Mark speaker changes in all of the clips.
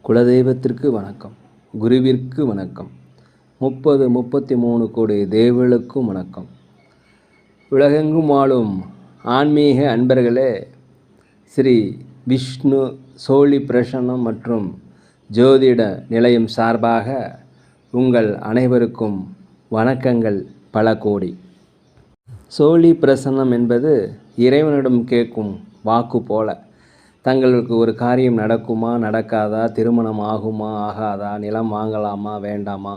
Speaker 1: குலதெய்வத்திற்கு வணக்கம், குருவிற்கு வணக்கம், 33 கோடி தேவர்களுக்கும் வணக்கம். உலகெங்கும் வாழும் ஆன்மீக அன்பர்களே, ஸ்ரீ விஷ்ணு சோழி பிரசன்னம் மற்றும் ஜோதிட நிலையம் சார்பாக உங்கள் அனைவருக்கும் வணக்கங்கள் பல கோடி. சோழி பிரசன்னம் என்பது இறைவனிடம் கேட்கும் வாக்கு போல. தங்களுக்கு ஒரு காரியம் நடக்குமா நடக்காதா, திருமணம் ஆகுமா ஆகாதா, நிலம் வாங்கலாமா வேண்டாமா,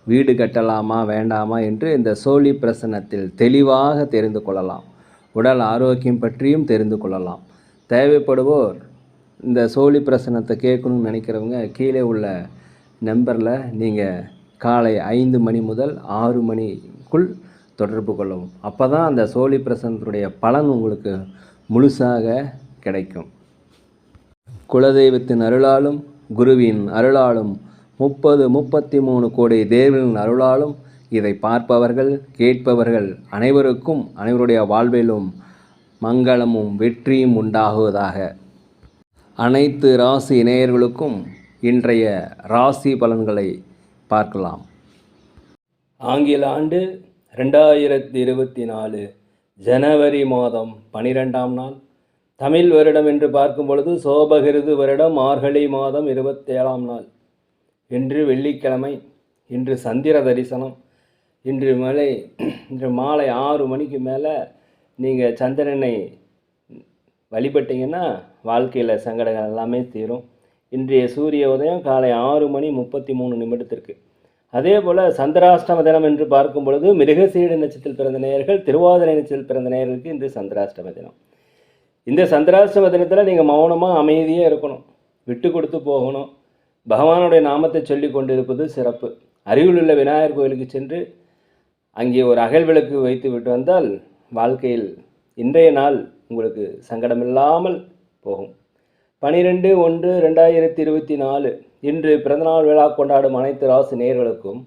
Speaker 1: வீடு கட்டலாமா வேண்டாமா என்று இந்த சோழி பிரசன்னத்தில் தெளிவாக தெரிந்து கொள்ளலாம். உடல் ஆரோக்கியம் பற்றியும் தெரிந்து கொள்ளலாம். தேவைப்படுவோர் இந்த சோழி பிரசன்னத்தை கேட்கணும்னு நினைக்கிறவங்க கீழே உள்ள நம்பரில் நீங்கள் காலை 5 மணி முதல் 6 மணிக்குள் தொடர்பு கொள்ளவும். அப்போ தான் அந்த சோழி பிரசன்னத்துடைய பலன் உங்களுக்கு முழுசாக கிடைக்கும். குலதெய்வத்தின் அருளாலும் குருவின் அருளாலும் 33 கோடி தேவர்களின் அருளாலும் இதை பார்ப்பவர்கள் கேட்பவர்கள் அனைவருக்கும் அனைவருடைய வாழ்விலும் மங்களமும் வெற்றியும் உண்டாகுவதாக. அனைத்து ராசி நேயர்களுக்கும் இன்றைய ராசி பலன்களை பார்க்கலாம். ஆங்கில ஆண்டு 2024 ஜனவரி மாதம் 12ஆம் நாள். தமிழ் வருடம் என்று பார்க்கும் பொழுது சோபகிருது வருடம் மார்கழி மாதம் 27ஆம் நாள். இன்று வெள்ளிக்கிழமை. இன்று சந்திர தரிசனம். இன்று மாலை 6 மணிக்கு மேலே நீங்கள் சந்திரனை வழிபட்டீங்கன்னா வாழ்க்கையில் சங்கடங்கள் எல்லாமே தீரும். இன்றைய சூரிய உதயம் காலை 6 மணி 33 நிமிடத்திற்கு. அதே போல் சந்திராஷ்டம தினம் என்று பார்க்கும் பொழுது மிருகசீட நட்சத்திரத்தில் பிறந்த நேயர்கள், திருவாதிரை நட்சத்திரத்தில் பிறந்த நேயர்களுக்கு இன்று சந்திராஷ்டம தினம். இந்த சந்திராஷ்டம தினத்தில் நீங்கள் மௌனமாக அமைதியாக இருக்கணும், விட்டு கொடுத்து போகணும். பகவானுடைய நாமத்தை சொல்லி கொண்டு இருப்பது சிறப்பு. அருகில் உள்ள விநாயகர் கோயிலுக்கு சென்று அங்கே ஒரு அகல் விளக்கு வைத்து விட்டு வந்தால் வாழ்க்கையில் இன்றைய நாள் உங்களுக்கு சங்கடமில்லாமல் போகும். 12/1/2024 இன்று பிறந்தநாள் விழா கொண்டாடும் அனைத்து ராசி நேயர்களுக்கும்,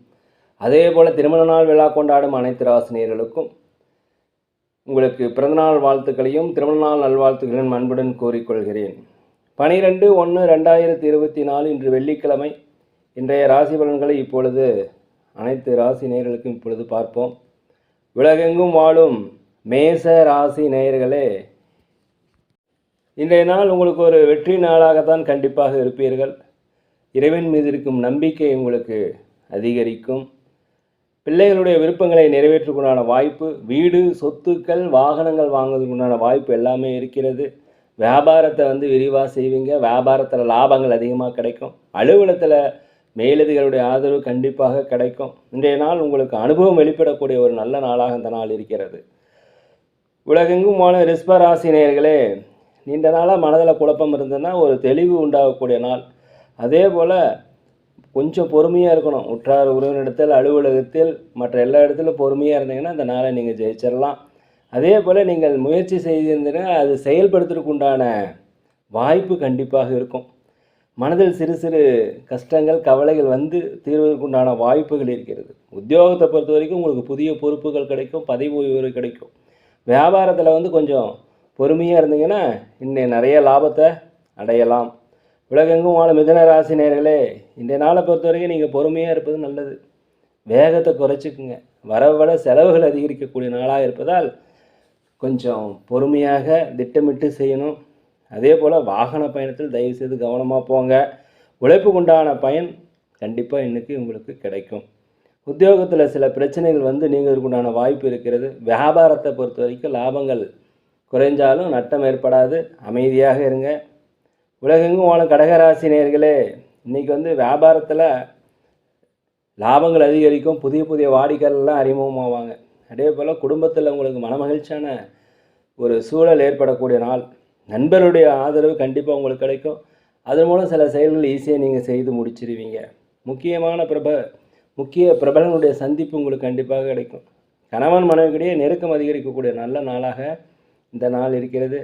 Speaker 1: அதே போல் திருமண நாள் விழா கொண்டாடும் அனைத்து ராசி நேயர்களுக்கும் உங்களுக்கு பிறந்தநாள் வாழ்த்துக்களையும் திருமண நாள் நல்வாழ்த்துக்களையும் அன்புடன் கூறிக்கொள்கிறேன். 12/1/2024 இன்று வெள்ளிக்கிழமை. இன்றைய ராசி பலன்களை இப்பொழுது அனைத்து ராசி நேயர்களுக்கும் இப்பொழுது பார்ப்போம். உலகெங்கும் வாழும் மேச ராசி நேயர்களே, இன்றைய நாள் உங்களுக்கு ஒரு வெற்றி நாளாகத்தான் கண்டிப்பாக இருப்பீர்கள். இறைவன் மீது இருக்கும் நம்பிக்கை உங்களுக்கு அதிகரிக்கும். பிள்ளைகளுடைய விருப்பங்களை நிறைவேற்றுக்குண்டான வாய்ப்பு, வீடு சொத்துக்கள் வாகனங்கள் வாங்குவதற்குண்டான வாய்ப்பு எல்லாமே இருக்கிறது. வியாபாரத்தை விரிவாக செய்வீங்க. வியாபாரத்தில் லாபங்கள் அதிகமாக கிடைக்கும். அலுவலகத்தில் மேலதிகளுடைய ஆதரவு கண்டிப்பாக கிடைக்கும். இன்றைய நாள் உங்களுக்கு அனுபவம் வெளிப்படக்கூடிய ஒரு நல்ல நாளாக இந்த நாள் இருக்கிறது. உலகெங்கும் வாழும் ரிஷப ராசி நேயர்களே, நீண்ட நாளாக மனதில் குழப்பம் இருந்ததுன்னா ஒரு தெளிவு உண்டாகக்கூடிய நாள். அதே போல் கொஞ்சம் பொறுமையாக இருக்கணும். உற்றார் உறவினரிடத்தில், அலுவலகத்தில், மற்ற எல்லா இடத்துலையும் பொறுமையாக இருந்தீங்கன்னா அந்த நாளை நீங்கள் ஜெயிச்சிடலாம். அதே போல் நீங்கள் முயற்சி செய்திருந்தீங்கன்னா அது செயல்படுத்துறதுக்கு உண்டான வாய்ப்பு கண்டிப்பாக இருக்கும். மனதில் சிறு சிறு கஷ்டங்கள் கவலைகள் தீர்வதற்கு உண்டான வாய்ப்புகள் இருக்கிறது. உத்தியோகத்தை பொறுத்த வரைக்கும் உங்களுக்கு புதிய பொறுப்புகள் கிடைக்கும், பதவி உயர்வு கிடைக்கும். வியாபாரத்தில் கொஞ்சம் பொறுமையாக இருந்தீங்கன்னா இன்னும் நிறைய லாபத்தை அடையலாம். உலகெங்கும் வாழும் மிதுன ராசி நேயர்களே, இன்றைய நாளை பொறுத்த வரைக்கும் நீங்கள் பொறுமையாக இருப்பது நல்லது. வேகத்தை குறைச்சிக்குங்க. வரவிட செலவுகள் அதிகரிக்கக்கூடிய நாளாக இருப்பதால் கொஞ்சம் பொறுமையாக திட்டமிட்டு செய்யணும். அதே போல் வாகன பயணத்தில் தயவுசெய்து கவனமாக போங்க. உழைப்புக்குண்டான பயன் கண்டிப்பாக இன்றைக்கி உங்களுக்கு கிடைக்கும். உத்தியோகத்தில் சில பிரச்சனைகள் நீங்கிறதுக்குண்டான வாய்ப்பு இருக்கிறது. வியாபாரத்தை பொறுத்த வரைக்கும் லாபங்கள் குறைஞ்சாலும் நட்டம் ஏற்படாது. அமைதியாக இருங்க. உலகெங்கும் வாழும் கடகராசி நேயர்களே, இன்றைக்கி வியாபாரத்தில் லாபங்கள் அதிகரிக்கும். புதிய புதிய வாடிக்கையாளர்லாம் அறிமுகமாவாங்க. அதே போல் குடும்பத்தில் உங்களுக்கு மனமகிழ்ச்சியான ஒரு சூழல் ஏற்படக்கூடிய நாள். நண்பருடைய ஆதரவு கண்டிப்பாக உங்களுக்கு கிடைக்கும். அதன் மூலம் சில செயல்கள் ஈஸியாக நீங்கள் செய்து முடிச்சிருவீங்க. முக்கிய பிரபலங்களுடைய சந்திப்பு உங்களுக்கு கண்டிப்பாக கிடைக்கும். கணவன் மனைவிக்கிடையே நெருக்கம் அதிகரிக்கக்கூடிய நல்ல நாளாக இந்த நாள் இருக்கிறது.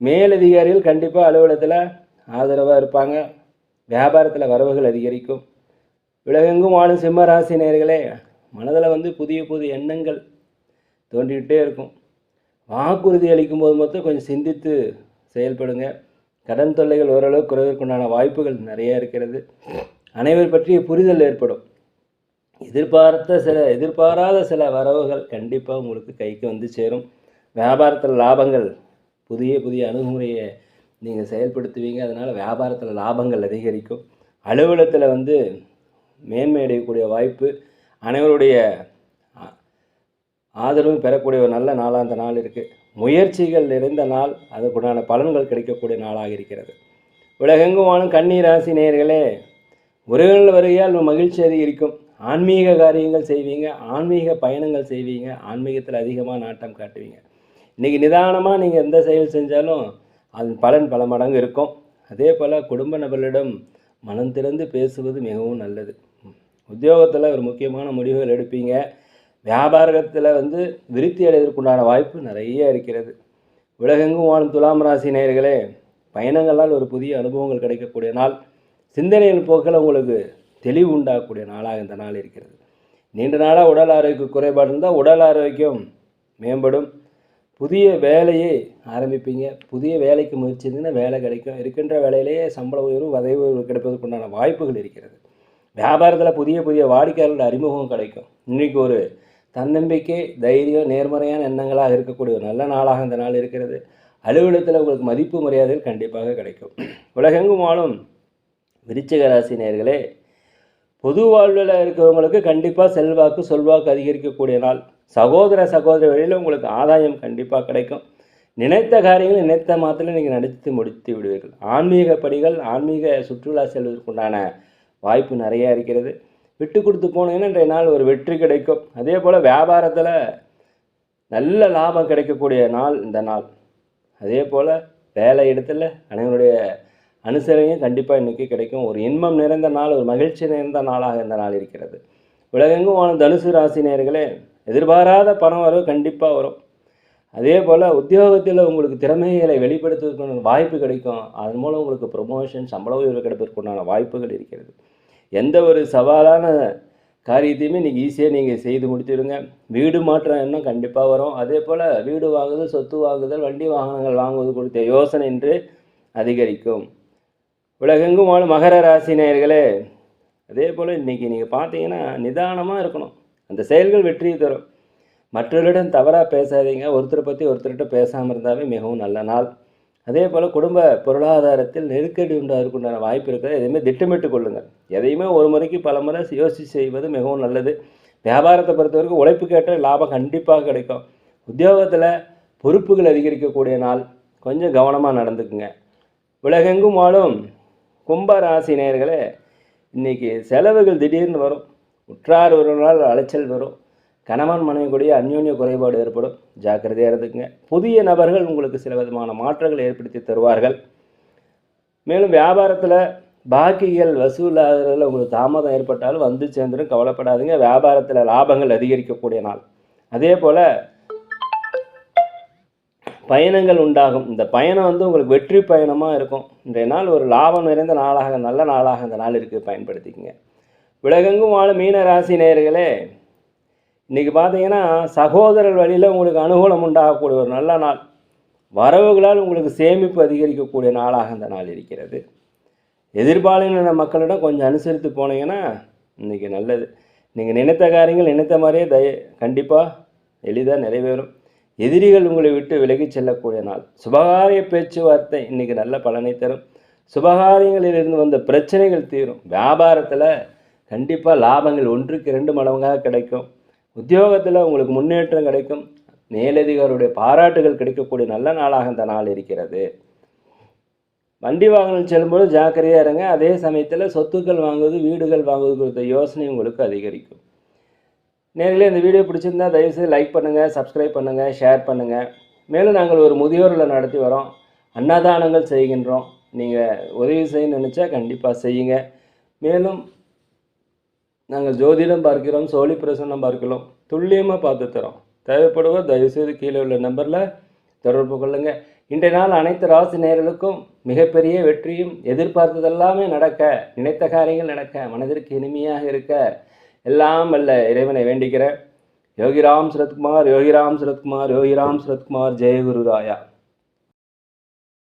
Speaker 1: மேலதிகாரிகள் கண்டிப்பாக அலுவலகத்தில் ஆதரவாக இருப்பாங்க. வியாபாரத்தில் வரவுகள் அதிகரிக்கும். உலகெங்கும் வாழும் சிம்ம ராசி நேயர்களே, மனதில் புதிய புதிய எண்ணங்கள் தோன்றிக்கிட்டே இருக்கும். வாக்குறுதி அளிக்கும் போது மட்டும் கொஞ்சம் சிந்தித்து செயல்படுங்க. கடன் தொல்லைகள் ஓரளவு குறைவதற்குண்டான வாய்ப்புகள் நிறைய இருக்கிறது. அனைவர் பற்றிய புரிதல் ஏற்படும். எதிர்பாராத சில வரவுகள் கண்டிப்பாக உங்களுக்கு கைக்கு வந்து சேரும். வியாபாரத்தில் லாபங்கள் புதிய அணுகுமுறையை நீங்கள் செயல்படுத்துவீங்க. அதனால் வியாபாரத்தில் லாபங்கள் அதிகரிக்கும். அலுவலகத்தில் மேன்மை அடையக்கூடிய வாய்ப்பு, அனைவருடைய ஆதரவும் பெறக்கூடிய ஒரு நல்ல நாளாக அந்த நாள் இருக்குது. முயற்சிகள் நிறைந்த நாள், அதுக்குண்டான பலன்கள் கிடைக்கக்கூடிய நாளாக இருக்கிறது. உலகெங்கும் வாழும் கன்னி ராசி நேயர்களே, உறவுகள் வருகையால் மகிழ்ச்சி அதிகரிக்கும். ஆன்மீக காரியங்கள் செய்வீங்க, ஆன்மீக பயணங்கள் செய்வீங்க, ஆன்மீகத்தில் அதிகமாக நாட்டம் காட்டுவீங்க. இன்றைக்கி நிதானமாக நீங்கள் எந்த செயல் செஞ்சாலும் அதன் பலன் பல மடங்கு இருக்கும். அதே போல் குடும்ப நபர்களிடம் மனம் திறந்து பேசுவது மிகவும் நல்லது. உத்தியோகத்தில் ஒரு முக்கியமான முடிவுகள் எடுப்பீங்க. வியாபாரத்தில் விருத்தி அடைவதற்குண்டான வாய்ப்பு நிறைய இருக்கிறது. உலகெங்கும் வாழும் துலாம் ராசி நேயர்களே, பயணங்களால் ஒரு புதிய அனுபவங்கள் கிடைக்கக்கூடிய நாள். சிந்தனையின் போக்கில் உங்களுக்கு தெளிவு உண்டாகக்கூடிய நாளாக இந்த நாள் இருக்கிறது. நீண்ட நாளாக உடல் ஆரோக்கிய குறைபாடு இருந்தால் உடல் ஆரோக்கியம் மேம்படும். புதிய வேலையை ஆரம்பிப்பீங்க. புதிய வேலைக்கு முயற்சி இருந்தீங்கன்னா வேலை கிடைக்கும். இருக்கின்ற வேலையிலேயே சம்பள உயர்வு பதவி உயர்வு கிடைப்பதற்குண்டான வாய்ப்புகள் இருக்கிறது. வியாபாரத்தில் புதிய வாடிக்கையாளர்கள் அறிமுகம் கிடைக்கும். இன்றைக்கி ஒரு தன்னம்பிக்கை, தைரியம், நேர்மறையான எண்ணங்களாக இருக்கக்கூடிய ஒரு நல்ல நாளாக இந்த நாள் இருக்கிறது. அலுவலகத்தில் உங்களுக்கு மதிப்பு மரியாதைகள் கண்டிப்பாக கிடைக்கும். உலகெங்கும் வாழும் விருச்சிக ராசி நேயர்களே, பொது வாழ்வில் இருக்கிறவங்களுக்கு கண்டிப்பாக செல்வாக்கு சொல்வாக்கு அதிகரிக்கக்கூடிய நாள். சகோதரி வழியில் உங்களுக்கு ஆதாயம் கண்டிப்பாக கிடைக்கும். நினைத்த காரியங்கள் நினைத்த மாத்திரம் நீங்கள் நடத்தி முடித்து விடுவீர்கள். ஆன்மீக படிகள், ஆன்மீக சுற்றுலா செல்வதற்குண்டான வாய்ப்பு நிறையா இருக்கிறது. விட்டு கொடுத்து போனீங்கன்னா இன்றைய நாள் ஒரு வெற்றி கிடைக்கும். அதே போல் வியாபாரத்தில் நல்ல லாபம் கிடைக்கக்கூடிய நாள் இந்த நாள். அதே போல் வேலை இடத்துல அனைவருடைய அனுசரணையும் கண்டிப்பாக இன்றைக்கி கிடைக்கும். ஒரு இன்பம் நிறைந்த நாள், ஒரு மகிழ்ச்சி நிறைந்த நாளாக இந்த நாள் இருக்கிறது. உலகெங்கும் வாழும் தனுசு ராசி நேயர்களே, எதிர்பாராத பணம் வரவு கண்டிப்பாக வரும். அதே போல் உத்தியோகத்தில் உங்களுக்கு திறமைகளை வெளிப்படுத்துவதற்கான வாய்ப்பு கிடைக்கும். அதன் மூலம் உங்களுக்கு ப்ரொமோஷன், சம்பள உயர்வு கிடைப்பதற்குண்டான வாய்ப்புகள் இருக்கிறது. எந்த ஒரு சவாலான காரியத்தையுமே இன்றைக்கி ஈஸியாக நீங்கள் செய்து முடித்துவிடுங்க. வீடு மாற்றம் எண்ணம் கண்டிப்பாக வரும். அதே போல் வீடு வாங்குதல், சொத்து வாங்குதல், வண்டி வாகனங்கள் வாங்குவது குறித்த யோசனை இன்று அதிகரிக்கும். உலகெங்கும் வாழும் மகர ராசி நேயர்களே, அதே போல் இன்றைக்கி நீங்கள் பார்த்தீங்கன்னா நிதானமாக இருக்கணும். அந்த செயல்கள் வெற்றியை தரும். மற்றவர்களிடம் தவறாக பேசாதீங்க. ஒருத்தரை பற்றி ஒருத்தர்கிட்ட பேசாமல் இருந்தாவே மிகவும் நல்ல நாள். அதே போல் குடும்ப பொருளாதாரத்தில் நெருக்கடி உண்டாகிறதுக்குண்டான வாய்ப்பு இருக்கிறது. எதையுமே திட்டமிட்டு கொள்ளுங்கள். எதையுமே ஒரு முறைக்கு பல முறை யோசித்து செய்வது மிகவும் நல்லது. வியாபாரத்தை பொறுத்தவரைக்கும் உழைப்புக்கேற்ற லாபம் கண்டிப்பாக கிடைக்கும். உத்தியோகத்தில் பொறுப்புகள் அதிகரிக்கக்கூடிய நாள். கொஞ்சம் கவனமாக நடந்துக்குங்க. உலகெங்கும் வாழும் கும்ப ராசி நேயர்களே, இன்றைக்கி செலவுகள் திடீர்னு வரும். உற்றார் உறவினரால் அலைச்சல் வரும். கணவன் மனைவி கூடிய அந்யோன்ய குறைபாடு ஏற்படும். ஜாக்கிரதையாக இருந்துக்குங்க. புதிய நபர்கள் உங்களுக்கு சில விதமான மாற்றங்களை ஏற்படுத்தி தருவார்கள். மேலும் வியாபாரத்தில் பாக்கிகள் வசூலாகிறதுல உங்களுக்கு தாமதம் ஏற்பட்டாலும் சேர்ந்துடும். கவலைப்படாதீங்க. வியாபாரத்தில் லாபங்கள் அதிகரிக்கக்கூடிய நாள். அதே போல் பயணங்கள் உண்டாகும். இந்த பயணம் உங்களுக்கு வெற்றி பயணமாக இருக்கும். இன்றைய நாள் ஒரு லாபம் நிறைந்த நாளாக, நல்ல நாளாக இந்த நாள் இருக்குது. பயன்படுத்திக்கங்க. உலகெங்கும் வாழும் மீன ராசி நேயர்களே, இன்றைக்கி பார்த்தீங்கன்னா சகோதரர் வழியில் உங்களுக்கு அனுகூலம் உண்டாகக்கூடிய ஒரு நல்ல நாள். வரவுகளால் உங்களுக்கு சேமிப்பு அதிகரிக்கக்கூடிய நாளாக இந்த நாள் இருக்கிறது. எதிர்பாலின மக்களிடம் கொஞ்சம் அனுசரித்து போனீங்கன்னா இன்றைக்கி நல்லது. நீங்கள் நினைத்த காரியங்கள் நினைத்த மாதிரியே கண்டிப்பாக எளிதாக நிறைவேறும். எதிரிகள் உங்களை விட்டு விலகி செல்லக்கூடிய நாள். சுபகாரிய பேச்சுவார்த்தை இன்றைக்கி நல்ல பலனை தரும். சுபகாரியங்களிலிருந்து வந்த பிரச்சனைகள் தீரும். வியாபாரத்தில் கண்டிப்பாக லாபங்கள் 1க்கு 2 மடங்காக கிடைக்கும். உத்தியோகத்தில் உங்களுக்கு முன்னேற்றம் கிடைக்கும். மேலதிகாரியுடைய பாராட்டுகள் கிடைக்கக்கூடிய நல்ல நாளாக இந்த நாள் இருக்கிறது. வண்டி வாகனம் செல்லும்போது ஜாக்கிரதையாக இருங்க. அதே சமயத்தில் சொத்துக்கள் வாங்குவது, வீடுகள் வாங்குவது குறித்த யோசனை உங்களுக்கு அதிகரிக்கும். நேரில் இந்த வீடியோ பிடிச்சிருந்தால் தயவுசெய்து லைக் பண்ணுங்கள், சப்ஸ்கிரைப் பண்ணுங்கள், ஷேர் பண்ணுங்கள். மேலும் நாங்கள் ஒரு முதியோரில் நடத்தி வரோம். அன்னதானங்கள் செய்கின்றோம். நீங்கள் உதவி செய்ய நினச்சா கண்டிப்பாக செய்யுங்க. மேலும் நாங்கள் ஜோதிடம் பார்க்கிறோம், சோழி பிரசன்னம் பார்க்கிறோம். துல்லியமாக பார்த்து தரோம். தேவைப்படுவோர் தயவுசெய்து கீழே உள்ள நம்பரில் தொடர்பு கொள்ளுங்கள். இன்றைய நாள் அனைத்து ராசி நேயர்களுக்கும் மிகப்பெரிய வெற்றியும், எதிர்பார்த்ததெல்லாமே நடக்க, நினைத்த காரியங்கள் நடக்க, மனதிற்கு இனிமையாக இருக்க எல்லாம் வல்ல இறைவனை வேண்டிக்கிறேன். யோகிராம் சரத்குமார், யோகிராம் சரத்குமார், யோகிராம் சரத்குமார். ஜெயகுரு ராயா.